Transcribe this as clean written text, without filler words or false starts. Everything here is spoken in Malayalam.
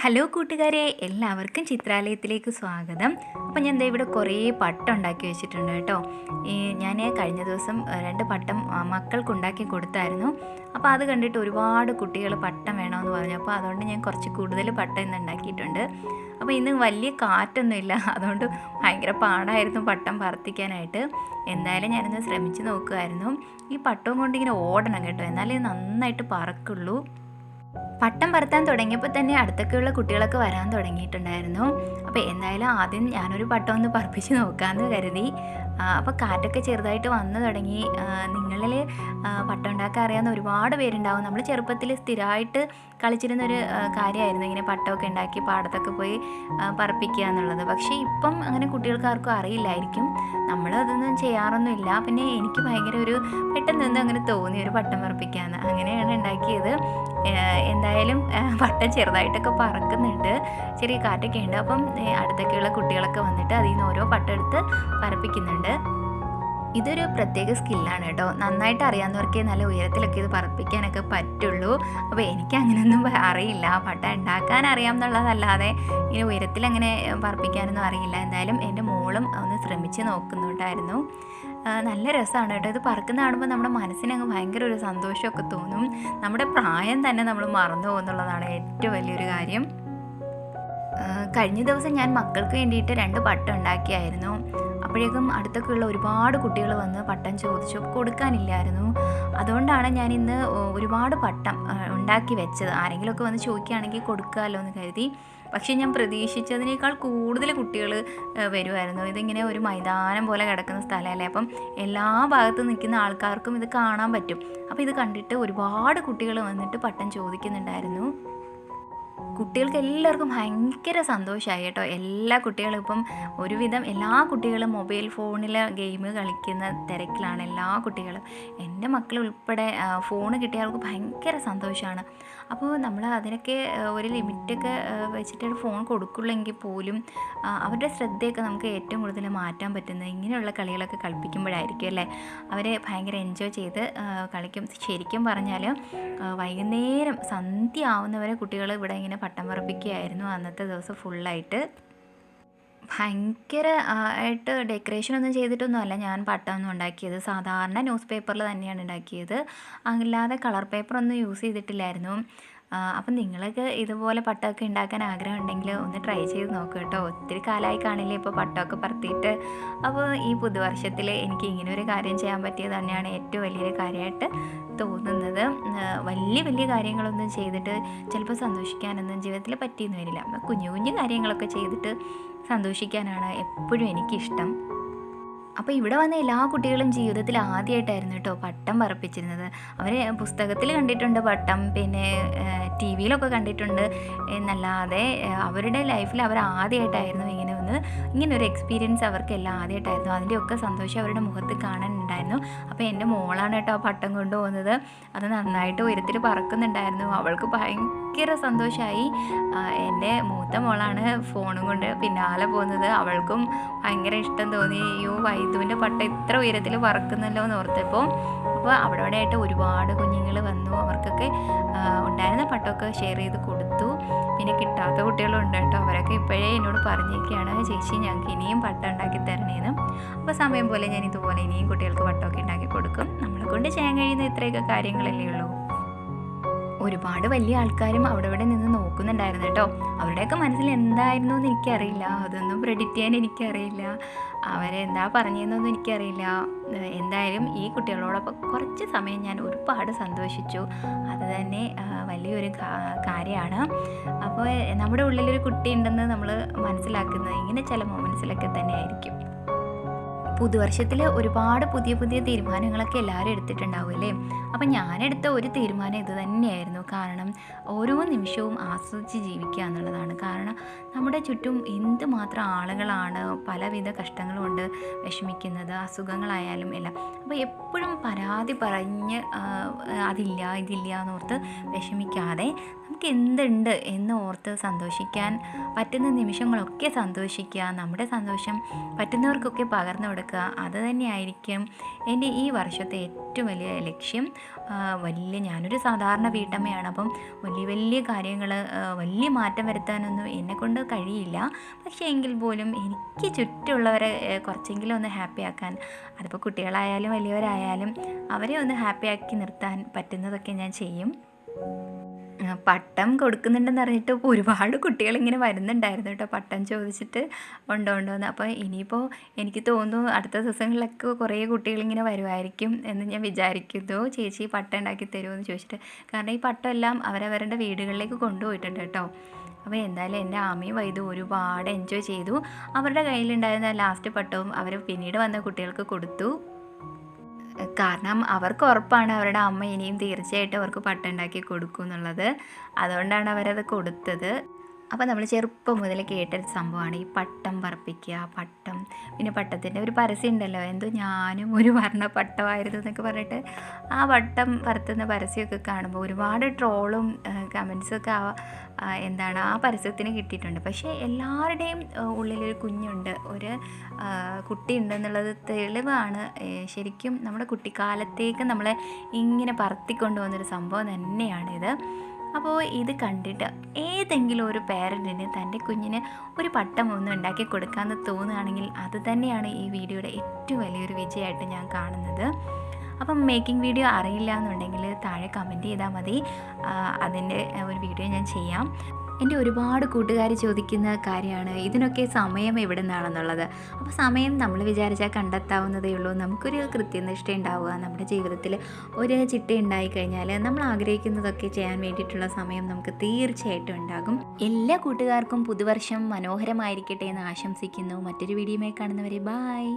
ഹലോ കൂട്ടുകാരെ, എല്ലാവർക്കും ചിത്രാലയത്തിലേക്ക് സ്വാഗതം. അപ്പോൾ ഞാൻ ദേ ഇവിടെ കുറേ പട്ടം ഉണ്ടാക്കി വെച്ചിട്ടുണ്ട് കേട്ടോ. ഞാൻ കഴിഞ്ഞ ദിവസം 2 പട്ടം മക്കൾക്കുണ്ടാക്കി കൊടുത്തായിരുന്നു. അപ്പോൾ അത് കണ്ടിട്ട് ഒരുപാട് കുട്ടികൾ പട്ടം വേണമെന്ന് പറഞ്ഞു. അപ്പോൾ അതുകൊണ്ട് ഞാൻ കുറച്ച് കൂടുതൽ പട്ടം ഇന്ന് ഉണ്ടാക്കിയിട്ടുണ്ട്. അപ്പോൾ ഇന്ന് വലിയ കാറ്റൊന്നുമില്ല, അതുകൊണ്ട് ഭയങ്കര പാടായിരുന്നു പട്ടം പറത്തിക്കാനായിട്ട്. എന്തായാലും ഞാനിന്ന് ശ്രമിച്ച് നോക്കുമായിരുന്നു. ഈ പട്ടവും കൊണ്ട് ഇങ്ങനെ ഓടണം കേട്ടോ, എന്നാലേ നന്നായിട്ട് പറക്കുള്ളൂ. പട്ടം പറത്താൻ തുടങ്ങിയപ്പോൾ തന്നെ അടുത്തൊക്കെയുള്ള കുട്ടികളൊക്കെ വരാൻ തുടങ്ങിയിട്ടുണ്ടായിരുന്നു. അപ്പോൾ എന്തായാലും ആദ്യം ഞാനൊരു പട്ടം ഒന്ന് പറപ്പിച്ച് നോക്കാമെന്ന് കരുതി. അപ്പോൾ കാറ്റൊക്കെ ചെറുതായിട്ട് വന്നു തുടങ്ങി. നിങ്ങളിൽ പട്ടം ഉണ്ടാക്കാൻ അറിയാവുന്ന ഒരുപാട് പേരുണ്ടാവും. നമ്മൾ ചെറുപ്പത്തിൽ സ്ഥിരമായിട്ട് കളിച്ചിരുന്നൊരു കാര്യമായിരുന്നു ഇങ്ങനെ പട്ടമൊക്കെ ഉണ്ടാക്കി പാടത്തൊക്കെ പോയി പറപ്പിക്കുക എന്നുള്ളത്. പക്ഷേ ഇപ്പം അങ്ങനെ കുട്ടികൾക്ക് ആർക്കും അറിയില്ലായിരിക്കും. നമ്മളതൊന്നും ചെയ്യാറൊന്നുമില്ല. പിന്നെ എനിക്ക് ഭയങ്കര പെട്ടെന്ന് എന്തോ അങ്ങനെ തോന്നി ഒരു പട്ടം പറപ്പിക്കാമെന്ന്. അങ്ങനെയാണ് ഉണ്ടാക്കിയത്. എന്തായാലും പട്ടം ചെറുതായിട്ടൊക്കെ പറക്കുന്നുണ്ട്, ചെറിയ കാറ്റൊക്കെ ഉണ്ട്. അപ്പം അടുത്തൊക്കെയുള്ള കുട്ടികളൊക്കെ വന്നിട്ട് അതിൽ നിന്ന് ഓരോ പട്ടം എടുത്ത് പറപ്പിക്കുന്നുണ്ട്. ഇതൊരു പ്രത്യേക സ്കില്ലാണ് കേട്ടോ. നന്നായിട്ട് അറിയാവുന്നവർക്കേ നല്ല ഉയരത്തിലൊക്കെ ഇത് പറപ്പിക്കാനൊക്കെ പറ്റുള്ളൂ. അപ്പോൾ എനിക്ക് അങ്ങനെയൊന്നും അറിയില്ല. പട്ട ഉണ്ടാക്കാൻ അറിയാം എന്നുള്ളതല്ലാതെ ഇങ്ങനെ ഉയരത്തിലങ്ങനെ പറപ്പിക്കാനൊന്നും അറിയില്ല. എന്തായാലും എൻ്റെ മോളും ഒന്ന് ശ്രമിച്ച് നോക്കുന്നുണ്ടായിരുന്നു. നല്ല രസമാണ് കേട്ടോ. ഇത് പറക്കുന്ന കാണുമ്പോൾ നമ്മുടെ മനസ്സിനങ്ങ് ഭയങ്കര ഒരു സന്തോഷമൊക്കെ തോന്നും. നമ്മുടെ പ്രായം തന്നെ നമ്മൾ മറന്നു പോകുന്നുള്ളതാണ് ഏറ്റവും വലിയൊരു കാര്യം. കഴിഞ്ഞ ദിവസം ഞാൻ മക്കൾക്ക് വേണ്ടിയിട്ട് 2 പട്ടം ഉണ്ടാക്കിയായിരുന്നു. അപ്പോഴേക്കും അടുത്തൊക്കെയുള്ള ഒരുപാട് കുട്ടികൾ വന്ന് പട്ടം ചോദിച്ചു, കൊടുക്കാനില്ലായിരുന്നു. അതുകൊണ്ടാണ് ഞാൻ ഇന്ന് ഒരുപാട് പട്ടം ഉണ്ടാക്കി വെച്ചത്. ആരെങ്കിലുമൊക്കെ വന്ന് ചോദിക്കുകയാണെങ്കിൽ കൊടുക്കാമല്ലോ എന്ന് കരുതി. പക്ഷേ ഞാൻ പ്രതീക്ഷിച്ചതിനേക്കാൾ കൂടുതൽ കുട്ടികൾ വരുമായിരുന്നു. ഇതിങ്ങനെ ഒരു മൈതാനം പോലെ കിടക്കുന്ന സ്ഥലമല്ലേ, അപ്പം എല്ലാ ഭാഗത്തും നിൽക്കുന്ന ആൾക്കാർക്കും ഇത് കാണാൻ പറ്റും. അപ്പോൾ ഇത് കണ്ടിട്ട് ഒരുപാട് കുട്ടികൾ വന്നിട്ട് പട്ടം ചോദിക്കുന്നുണ്ടായിരുന്നു. കുട്ടികൾക്ക് എല്ലാവർക്കും ഭയങ്കര സന്തോഷമായി കേട്ടോ. എല്ലാ കുട്ടികളും ഇപ്പം ഒരുവിധം എല്ലാ കുട്ടികളും മൊബൈൽ ഫോണിൽ ഗെയിം കളിക്കുന്ന തിരക്കിലാണ് എല്ലാ കുട്ടികളും. എൻ്റെ മക്കൾ ഉൾപ്പെടെ ഫോൺ കിട്ടിയവർക്ക് ഭയങ്കര സന്തോഷമാണ്. അപ്പോൾ നമ്മൾ അതിനൊക്കെ ഒരു ലിമിറ്റൊക്കെ വെച്ചിട്ട് ഫോൺ കൊടുക്കുള്ളെങ്കിൽ പോലും അവരുടെ ശ്രദ്ധയൊക്കെ നമുക്ക് ഏറ്റവും കൂടുതൽ മാറ്റാൻ പറ്റുന്നത് ഇങ്ങനെയുള്ള കളികളൊക്കെ കളിപ്പിക്കുമ്പോഴായിരിക്കും അല്ലേ. അവരെ ഭയങ്കര എൻജോയ് ചെയ്ത് കളിക്കും. ശരിക്കും പറഞ്ഞാൽ വൈകുന്നേരം സന്ധ്യ ആവുന്നവരെ കുട്ടികൾ ഇവിടെ ഇങ്ങനെ പട്ടം പറപ്പിക്കുകയായിരുന്നു അന്നത്തെ ദിവസം ഫുള്ളായിട്ട്. ഭയങ്കര ആയിട്ട് ഡെക്കറേഷനൊന്നും ചെയ്തിട്ടൊന്നുമല്ല ഞാൻ പട്ടമൊന്നും ഉണ്ടാക്കിയത്. സാധാരണ ന്യൂസ് പേപ്പറിൽ തന്നെയാണ് ഉണ്ടാക്കിയത്. അല്ലാതെ കളർ പേപ്പറൊന്നും യൂസ് ചെയ്തിട്ടില്ലായിരുന്നു. അപ്പം നിങ്ങൾക്ക് ഇതുപോലെ പട്ടമൊക്കെ ഉണ്ടാക്കാൻ ആഗ്രഹം ഉണ്ടെങ്കിൽ ഒന്ന് ട്രൈ ചെയ്ത് നോക്കുക കേട്ടോ. ഒത്തിരി കാലമായി കാണില്ലേ ഇപ്പോൾ പട്ടമൊക്കെ പറത്തിയിട്ട്. അപ്പോൾ ഈ പുതുവർഷത്തിൽ എനിക്ക് ഇങ്ങനെ ഒരു കാര്യം ചെയ്യാൻ പറ്റിയത് തന്നെയാണ് ഏറ്റവും വലിയൊരു കാര്യമായിട്ട് തോന്നുന്നത്. വലിയ വലിയ കാര്യങ്ങളൊന്നും ചെയ്തിട്ട് ചിലപ്പോൾ സന്തോഷിക്കാനൊന്നും ജീവിതത്തിൽ പറ്റിയെന്ന് വരില്ല. കുഞ്ഞു കുഞ്ഞു കാര്യങ്ങളൊക്കെ ചെയ്തിട്ട് സന്തോഷിക്കാനാണ് എപ്പോഴും എനിക്കിഷ്ടം. അപ്പോൾ ഇവിടെ വന്ന എല്ലാ കുട്ടികളും ജീവിതത്തിൽ ആദ്യമായിട്ടായിരുന്നു കേട്ടോ പട്ടം പറപ്പിച്ചിരുന്നത്. അവർ പുസ്തകത്തിൽ കണ്ടിട്ടുണ്ട് പട്ടം, പിന്നെ ടി വിയിലൊക്കെ കണ്ടിട്ടുണ്ട് എന്നല്ലാതെ അവരുടെ ലൈഫിൽ അവർ ആദ്യമായിട്ടായിരുന്നു ഇങ്ങനൊരു എക്സ്പീരിയൻസ് അവർക്കെല്ലാം ആദ്യമായിട്ടായിരുന്നു. അതിൻ്റെയൊക്കെ സന്തോഷം അവരുടെ മുഖത്ത് കാണാനുണ്ടായിരുന്നു. അപ്പോൾ എൻ്റെ മോളാണ് കേട്ടോ പട്ടം കൊണ്ടുപോകുന്നത്. അത് നന്നായിട്ട് ഉയരത്തിൽ പറക്കുന്നുണ്ടായിരുന്നു. അവൾക്ക് ഭയങ്കര സന്തോഷമായി. എൻ്റെ മൂത്ത മോളാണ് ഫോണും കൊണ്ട് പിന്നാലെ പോകുന്നത്. അവൾക്കും ഭയങ്കര ഇഷ്ടം തോന്നി. അയ്യോ, വൈദ്യുവിൻ്റെ പട്ടം ഇത്ര ഉയരത്തിൽ പറക്കുന്നല്ലോ എന്ന് ഓർത്തപ്പോൾ. അപ്പോൾ അവിടെ ആയിട്ട് ഒരുപാട് കുഞ്ഞുങ്ങൾ വന്നു. അവർക്കൊക്കെ ഉണ്ടായിരുന്ന പട്ടമൊക്കെ ഷെയർ ചെയ്ത് കൊടുത്തു. പിന്നെ കിട്ടാത്ത കുട്ടികളുണ്ട് കേട്ടോ. അവരൊക്കെ ഇപ്പോഴേ എന്നോട് പറഞ്ഞേക്കുകയാണ്, ചേച്ചി ഞങ്ങൾക്ക് ഇനിയും പട്ടം ഉണ്ടാക്കി തരണേന്ന്. അപ്പോൾ സമയം പോലെ ഞാൻ ഇതുപോലെ ഇനിയും കുട്ടികൾക്ക് പട്ടമൊക്കെ ഉണ്ടാക്കി കൊടുക്കും. നമ്മളെ കൊണ്ട് ചെയ്യാൻ കഴിയുന്ന ഇത്രയൊക്കെ കാര്യങ്ങളല്ലേ ഉള്ളൂ. ഒരുപാട് വലിയ ആൾക്കാരും അവിടെ നിന്ന് നോക്കുന്നുണ്ടായിരുന്നു കേട്ടോ. അവരുടെയൊക്കെ മനസ്സിൽ എന്തായിരുന്നു എന്ന് എനിക്കറിയില്ല. അതൊന്നും പ്രെഡിക്റ്റ് ചെയ്യാൻ എനിക്കറിയില്ല. അവരെന്താ പറഞ്ഞതെന്നൊന്നും എനിക്കറിയില്ല. എന്തായാലും ഈ കുട്ടികളോടൊപ്പം കുറച്ച് സമയം ഞാൻ ഒരുപാട് സന്തോഷിച്ചു. അത് തന്നെ വലിയൊരു കാര്യമാണ്. അപ്പോൾ നമ്മുടെ ഉള്ളിലൊരു കുട്ടി ഉണ്ടെന്ന് നമ്മൾ മനസ്സിലാക്കുന്നത് ഇങ്ങനെ ചില മൊമെൻറ്റ്സിലൊക്കെ തന്നെ ആയിരിക്കും. പുതുവർഷത്തിൽ ഒരുപാട് പുതിയ പുതിയ തീരുമാനങ്ങളൊക്കെ എല്ലാവരും എടുത്തിട്ടുണ്ടാവും അല്ലേ. അപ്പം ഞാനെടുത്ത ഒരു തീരുമാനം ഇത് തന്നെയായിരുന്നു. കാരണം ഓരോ നിമിഷവും ആസ്വദിച്ച് ജീവിക്കുക എന്നുള്ളതാണ്. കാരണം നമ്മുടെ ചുറ്റും എന്തുമാത്രം ആളുകളാണ് പലവിധ കഷ്ടങ്ങൾ കൊണ്ട് വിഷമിക്കുന്നത്, അസുഖങ്ങളായാലും എല്ലാം. അപ്പോൾ എപ്പോഴും പരാതി പറഞ്ഞ് അതില്ല ഇതില്ല എന്നോർത്ത് വിഷമിക്കാതെ നമുക്ക് എന്തുണ്ട് എന്ന് ഓർത്ത് സന്തോഷിക്കാൻ പറ്റുന്ന നിമിഷങ്ങളൊക്കെ സന്തോഷിക്കുക, നമ്മുടെ സന്തോഷം പറ്റുന്നവർക്കൊക്കെ പകർന്നു കൊടുക്കുക. അത് തന്നെയായിരിക്കും എൻ്റെ ഈ വർഷത്തെ ഏറ്റവും വലിയ ലക്ഷ്യം. ഞാനൊരു സാധാരണ വീട്ടമ്മയാണ്. അപ്പം വലിയ വലിയ കാര്യങ്ങൾ, വലിയ മാറ്റം വരുത്താനൊന്നും എന്നെക്കൊണ്ട് കഴിയില്ല. പക്ഷേ എങ്കിൽ പോലും എനിക്ക് ചുറ്റുമുള്ളവരെ കുറച്ചെങ്കിലും ഒന്ന് ഹാപ്പി ആക്കാൻ, അതിപ്പോൾ കുട്ടികളായാലും വലിയവരായാലും അവരെ ഒന്ന് ഹാപ്പി ആക്കി നിർത്താൻ പറ്റുന്നതൊക്കെ ഞാൻ ചെയ്യും. പട്ടം കൊടുക്കുന്നുണ്ടെന്ന് അറിഞ്ഞിട്ട് ഒരുപാട് കുട്ടികളിങ്ങനെ വരുന്നുണ്ടായിരുന്നു കേട്ടോ, പട്ടം ചോദിച്ചിട്ട് ഉണ്ടോന്ന്. അപ്പോൾ ഇനിയിപ്പോൾ എനിക്ക് തോന്നുന്നു അടുത്ത ദിവസങ്ങളിലൊക്കെ കുറേ കുട്ടികളിങ്ങനെ വരുമായിരിക്കും എന്ന് ഞാൻ വിചാരിക്കുന്നു. ചേച്ചി പട്ടം ഉണ്ടാക്കി തരുമോ എന്ന് ചോദിച്ചിട്ട്. കാരണം ഈ പട്ടം എല്ലാം അവരവരുടെ വീടുകളിലേക്ക് കൊണ്ടുപോയിട്ടുണ്ട് കേട്ടോ. അപ്പോൾ എന്തായാലും എൻ്റെ ആമയും വൈദ്യു ഒരുപാട് എൻജോയ് ചെയ്തു. അവരുടെ കയ്യിലുണ്ടായിരുന്ന ലാസ്റ്റ് പട്ടവും അവർ പിന്നീട് വന്ന കുട്ടികൾക്ക് കൊടുത്തു. കാരണം അവർക്ക് ഉറപ്പാണ് അവരുടെ അമ്മ ഇനിയും തീർച്ചയായിട്ടും അവർക്ക് പട്ടം ഉണ്ടാക്കി കൊടുക്കും എന്നുള്ളത്. അതുകൊണ്ടാണ് അവരത് കൊടുത്തത്. അപ്പോൾ നമ്മൾ ചെറുപ്പം മുതൽ കേട്ടൊരു സംഭവമാണ് ഈ പട്ടം പറപ്പിക്കുക. പട്ടം, പിന്നെ പട്ടത്തിൻ്റെ ഒരു പരസ്യം ഉണ്ടല്ലോ, എന്തോ ഞാനും ഒരു വർണ്ണ പട്ടമായിരുന്നു എന്നൊക്കെ പറഞ്ഞിട്ട് ആ പട്ടം പറത്തുന്ന പരസ്യമൊക്കെ കാണുമ്പോൾ ഒരുപാട് ട്രോളും കമൻസൊക്കെ ആ പരസ്യത്തിന് കിട്ടിയിട്ടുണ്ട്. പക്ഷേ എല്ലാവരുടെയും ഉള്ളിലൊരു കുഞ്ഞുണ്ട്, ഒരു കുട്ടി ഉണ്ടെന്നുള്ളത് തെളിവാണ്. ശരിക്കും നമ്മുടെ കുട്ടിക്കാലത്തേക്ക് നമ്മളെ ഇങ്ങനെ പറത്തിക്കൊണ്ട് വന്നൊരു സംഭവം തന്നെയാണിത്. അപ്പോൾ ഇത് കണ്ടിട്ട് ഏതെങ്കിലും ഒരു പേരൻറ്റിന് തൻ്റെ കുഞ്ഞിന് ഒരു പട്ടം ഒന്നും ഉണ്ടാക്കി കൊടുക്കാമെന്ന് തോന്നുകയാണെങ്കിൽ അത് തന്നെയാണ് ഈ വീഡിയോയുടെ ഏറ്റവും വലിയൊരു വിജയമായിട്ട് ഞാൻ കാണുന്നത്. അപ്പം മേക്കിംഗ് വീഡിയോ അറിയില്ല എന്നുണ്ടെങ്കിൽ താഴെ കമൻറ്റ് ചെയ്താൽ മതി, അതിൻ്റെ ഒരു വീഡിയോ ഞാൻ ചെയ്യാം. എൻ്റെ ഒരുപാട് കൂട്ടുകാർ ചോദിക്കുന്ന കാര്യമാണ് ഇതിനൊക്കെ സമയം എവിടെ നിന്നാണെന്നുള്ളത്. അപ്പോൾ സമയം നമ്മൾ വിചാരിച്ചാൽ കണ്ടെത്താവുന്നതേ ഉള്ളൂ. നമുക്കൊരു കൃത്യനിഷ്ഠ ഉണ്ടാവുക, നമ്മുടെ ജീവിതത്തിൽ ഒരു ചിട്ട ഉണ്ടായിക്കഴിഞ്ഞാൽ നമ്മൾ ആഗ്രഹിക്കുന്നതൊക്കെ ചെയ്യാൻ വേണ്ടിയിട്ടുള്ള സമയം നമുക്ക് തീർച്ചയായിട്ടും ഉണ്ടാകും. എല്ലാ കൂട്ടുകാർക്കും പുതുവർഷം മനോഹരമായിരിക്കട്ടെ എന്ന് ആശംസിക്കുന്നു. മറ്റൊരു വീഡിയോയുമായി കാണുന്നവരെ ബായ്.